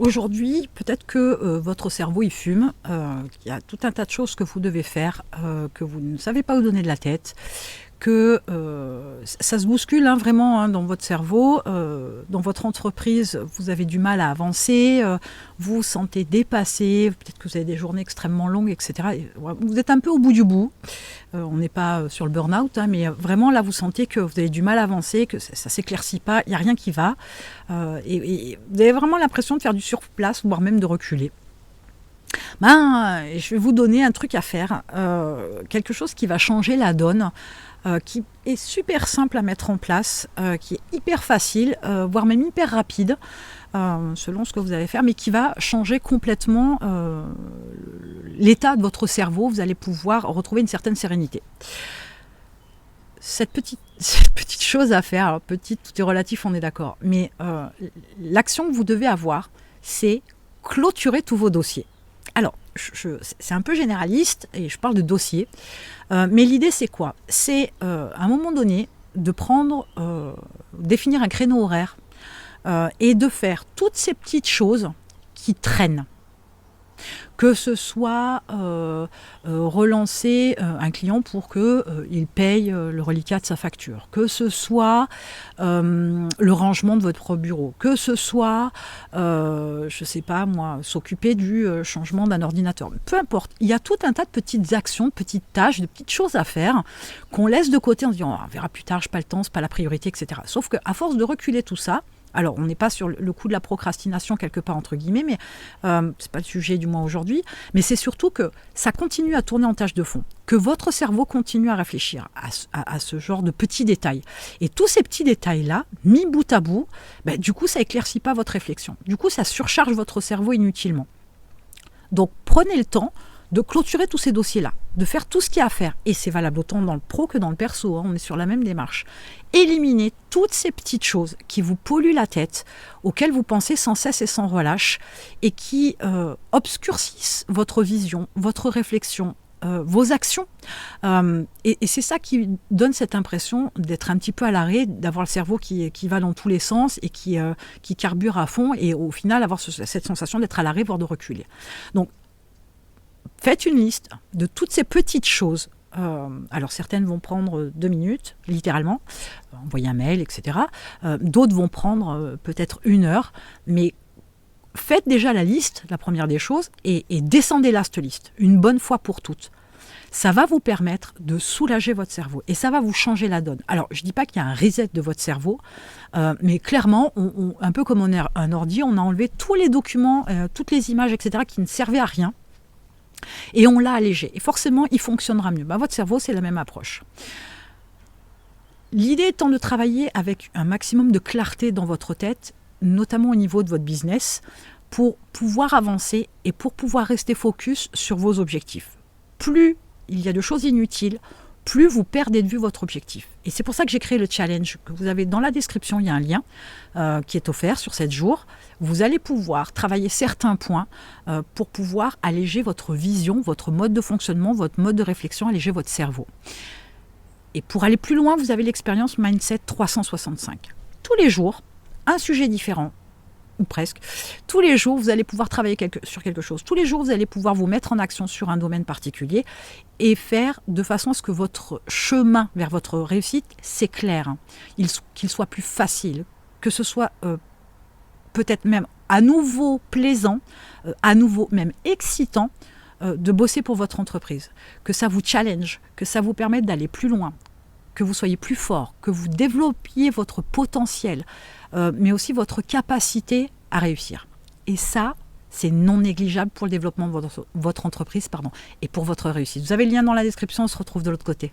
Aujourd'hui, peut-être que votre cerveau il fume, qu'il y a tout un tas de choses que vous devez faire, que vous ne savez pas où donner de la tête, que ça se bouscule hein, vraiment hein, dans votre cerveau, dans votre entreprise, vous avez du mal à avancer, vous vous sentez dépassé, peut-être que vous avez des journées extrêmement longues, etc. Et, ouais, vous êtes un peu au bout du bout. On n'est pas sur le burn-out, hein, mais vraiment là, vous sentez que vous avez du mal à avancer, que ça ne s'éclaircit pas, il n'y a rien qui va. Et vous avez vraiment l'impression de faire du surplace, voire même de reculer. Je vais vous donner un truc à faire, quelque chose qui va changer la donne, qui est super simple à mettre en place, qui est hyper facile, voire même hyper rapide, selon ce que vous allez faire, mais qui va changer complètement l'état de votre cerveau. Vous allez pouvoir retrouver une certaine sérénité. Cette petite chose à faire, alors petite, tout est relatif, on est d'accord, mais l'action que vous devez avoir, c'est clôturer tous vos dossiers. Alors, c'est un peu généraliste et je parle de dossier, mais l'idée c'est quoi ? C'est à un moment donné de définir un créneau horaire et de faire toutes ces petites choses qui traînent. Que ce soit relancer un client pour qu'il paye le reliquat de sa facture, que ce soit le rangement de votre bureau, que ce soit, je ne sais pas moi, s'occuper du changement d'un ordinateur. Peu importe, il y a tout un tas de petites actions, de petites tâches, de petites choses à faire qu'on laisse de côté en se disant on verra plus tard, je n'ai pas le temps, ce n'est pas la priorité, etc. Sauf qu'à force de reculer tout ça, alors, on n'est pas sur le coup de la procrastination quelque part entre guillemets, mais ce n'est pas le sujet du moins aujourd'hui. Mais c'est surtout que ça continue à tourner en tâche de fond, que votre cerveau continue à réfléchir à ce genre de petits détails. Et tous ces petits détails-là, mis bout à bout, du coup, ça éclaircit pas votre réflexion. Du coup, ça surcharge votre cerveau inutilement. Donc, prenez le temps de clôturer tous ces dossiers-là, de faire tout ce qu'il y a à faire. Et c'est valable autant dans le pro que dans le perso, hein, on est sur la même démarche. Éliminez toutes ces petites choses qui vous polluent la tête, auxquelles vous pensez sans cesse et sans relâche, et qui obscurcissent votre vision, votre réflexion, vos actions. Et c'est ça qui donne cette impression d'être un petit peu à l'arrêt, d'avoir le cerveau qui va dans tous les sens et qui carbure à fond, et au final avoir cette sensation d'être à l'arrêt, voire de reculer. Donc, faites une liste de toutes ces petites choses. Alors certaines vont prendre 2 minutes, littéralement, envoyer un mail, etc. D'autres vont prendre peut-être 1 heure, mais faites déjà la liste, la première des choses, et descendez-la cette liste, une bonne fois pour toutes. Ça va vous permettre de soulager votre cerveau et ça va vous changer la donne. Alors, je ne dis pas qu'il y a un reset de votre cerveau, mais clairement, un peu comme on est un ordi, on a enlevé tous les documents, toutes les images, etc., qui ne servaient à rien. Et on l'a allégé. Et forcément, il fonctionnera mieux. Votre cerveau, c'est la même approche. L'idée étant de travailler avec un maximum de clarté dans votre tête, notamment au niveau de votre business, pour pouvoir avancer et pour pouvoir rester focus sur vos objectifs. Plus il y a de choses inutiles, plus vous perdez de vue votre objectif. Et c'est pour ça que j'ai créé le challenge que vous avez dans la description. Il y a un lien qui est offert sur 7 jours. Vous allez pouvoir travailler certains points pour pouvoir alléger votre vision, votre mode de fonctionnement, votre mode de réflexion, alléger votre cerveau. Et pour aller plus loin, vous avez l'expérience Mindset 365. Tous les jours, un sujet différent, ou presque. Tous les jours, vous allez pouvoir travailler sur quelque chose. Tous les jours, vous allez pouvoir vous mettre en action sur un domaine particulier et faire de façon à ce que votre chemin vers votre réussite s'éclaire, qu'il soit plus facile, que ce soit peut-être même à nouveau plaisant, à nouveau même excitant de bosser pour votre entreprise, que ça vous challenge, que ça vous permette d'aller plus loin, que vous soyez plus fort, que vous développiez votre potentiel, mais aussi votre capacité à réussir. Et ça, c'est non négligeable pour le développement de votre entreprise et pour votre réussite. Vous avez le lien dans la description, on se retrouve de l'autre côté.